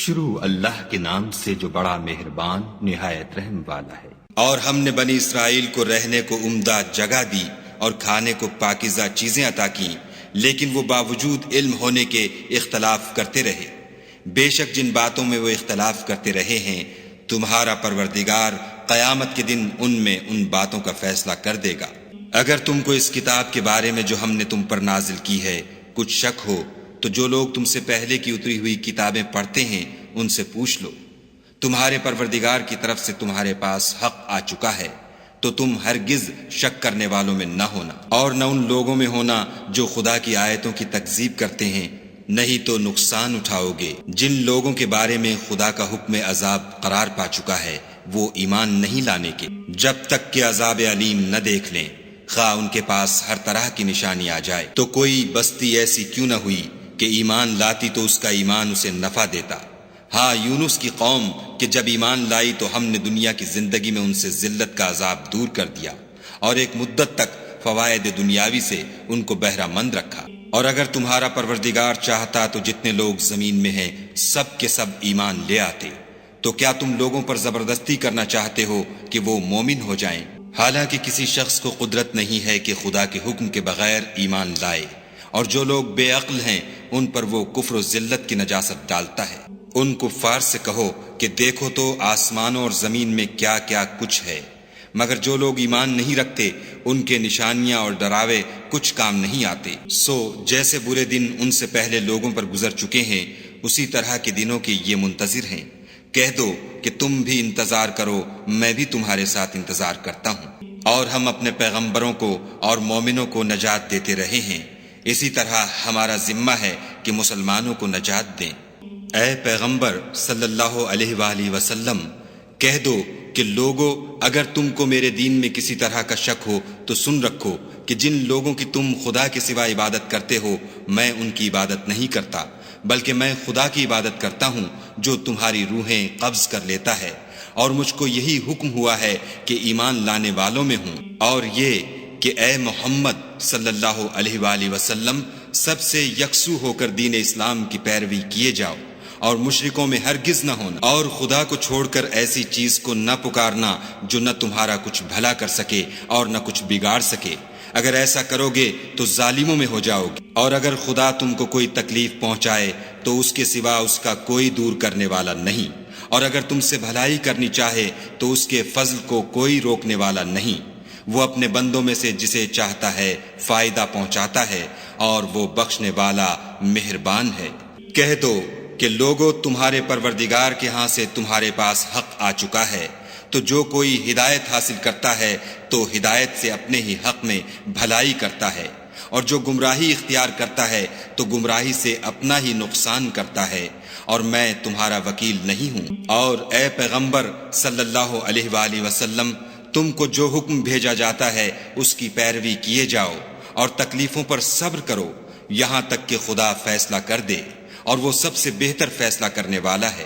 شروع اللہ کے نام سے جو بڑا مہربان نہایت رحم والا ہے۔ اور ہم نے بنی اسرائیل کو رہنے کو عمدہ جگہ دی اور کھانے کو پاکیزہ چیزیں عطا کیں، لیکن وہ باوجود علم ہونے کے اختلاف کرتے رہے۔ بے شک جن باتوں میں وہ اختلاف کرتے رہے ہیں، تمہارا پروردگار قیامت کے دن ان میں ان باتوں کا فیصلہ کر دے گا۔ اگر تم کو اس کتاب کے بارے میں جو ہم نے تم پر نازل کی ہے کچھ شک ہو تو جو لوگ تم سے پہلے کی اتری ہوئی کتابیں پڑھتے ہیں ان سے پوچھ لو، تمہارے پروردگار کی طرف سے تمہارے پاس حق آ چکا ہے، تو تم ہرگز شک کرنے والوں میں نہ ہونا اور نہ ان لوگوں میں ہونا جو خدا کی آیتوں کی تکذیب کرتے ہیں، نہیں تو نقصان اٹھاؤ گے۔ جن لوگوں کے بارے میں خدا کا حکم عذاب قرار پا چکا ہے وہ ایمان نہیں لانے کے جب تک کہ عذاب علیم نہ دیکھ لیں، خواہ ان کے پاس ہر طرح کی نشانی آ جائے۔ تو کوئی بستی ایسی کیوں نہ ہوئی کہ ایمان لاتی تو اس کا ایمان اسے نفع دیتا۔ ہاں، یونس کی قوم کہ جب ایمان لائی تو ہم نے دنیا کی زندگی میں ان سے ذلت کا عذاب دور کر دیا اور ایک مدت تک فوائد دنیاوی سے ان کو بہرہ مند رکھا۔ اور اگر تمہارا پروردگار چاہتا تو جتنے لوگ زمین میں ہیں سب کے سب ایمان لے آتے، تو کیا تم لوگوں پر زبردستی کرنا چاہتے ہو کہ وہ مومن ہو جائیں؟ حالانکہ کسی شخص کو قدرت نہیں ہے کہ خدا کے حکم کے بغیر ایمان لائے، اور جو لوگ بے عقل ہیں ان پر وہ کفر و ذلت کی نجاست ڈالتا ہے۔ ان کفار سے کہو کہ دیکھو تو آسمانوں اور زمین میں کیا کیا کچھ ہے، مگر جو لوگ ایمان نہیں رکھتے ان کے نشانیاں اور ڈراوے کچھ کام نہیں آتے۔ سو جیسے برے دن ان سے پہلے لوگوں پر گزر چکے ہیں اسی طرح کے دنوں کے یہ منتظر ہیں۔ کہہ دو کہ تم بھی انتظار کرو، میں بھی تمہارے ساتھ انتظار کرتا ہوں۔ اور ہم اپنے پیغمبروں کو اور مومنوں کو نجات دیتے رہے ہیں، اسی طرح ہمارا ذمہ ہے کہ مسلمانوں کو نجات دیں۔ اے پیغمبر صلی اللہ علیہ وآلہ وسلم، کہہ دو کہ لوگو اگر تم کو میرے دین میں کسی طرح کا شک ہو تو سن رکھو کہ جن لوگوں کی تم خدا کے سوا عبادت کرتے ہو میں ان کی عبادت نہیں کرتا، بلکہ میں خدا کی عبادت کرتا ہوں جو تمہاری روحیں قبض کر لیتا ہے، اور مجھ کو یہی حکم ہوا ہے کہ ایمان لانے والوں میں ہوں، اور یہ کہ اے محمد صلی اللہ علیہ وآلہ وسلم سب سے یکسو ہو کر دین اسلام کی پیروی کیے جاؤ اور مشرکوں میں ہرگز نہ ہونا، اور خدا کو چھوڑ کر ایسی چیز کو نہ پکارنا جو نہ تمہارا کچھ بھلا کر سکے اور نہ کچھ بگاڑ سکے۔ اگر ایسا کرو گے تو ظالموں میں ہو جاؤ گے، اور اگر خدا تم کو کوئی تکلیف پہنچائے تو اس کے سوا اس کا کوئی دور کرنے والا نہیں، اور اگر تم سے بھلائی کرنی چاہے تو اس کے فضل کو کوئی روکنے والا نہیں۔ وہ اپنے بندوں میں سے جسے چاہتا ہے فائدہ پہنچاتا ہے، اور وہ بخشنے والا مہربان ہے۔ کہہ دو کہ لوگو تمہارے پروردگار کے ہاں سے تمہارے پاس حق آ چکا ہے، تو جو کوئی ہدایت حاصل کرتا ہے تو ہدایت سے اپنے ہی حق میں بھلائی کرتا ہے، اور جو گمراہی اختیار کرتا ہے تو گمراہی سے اپنا ہی نقصان کرتا ہے، اور میں تمہارا وکیل نہیں ہوں۔ اور اے پیغمبر صلی اللہ علیہ وآلہ وسلم، تم کو جو حکم بھیجا جاتا ہے اس کی پیروی کیے جاؤ اور تکلیفوں پر صبر کرو یہاں تک کہ خدا فیصلہ کر دے، اور وہ سب سے بہتر فیصلہ کرنے والا ہے۔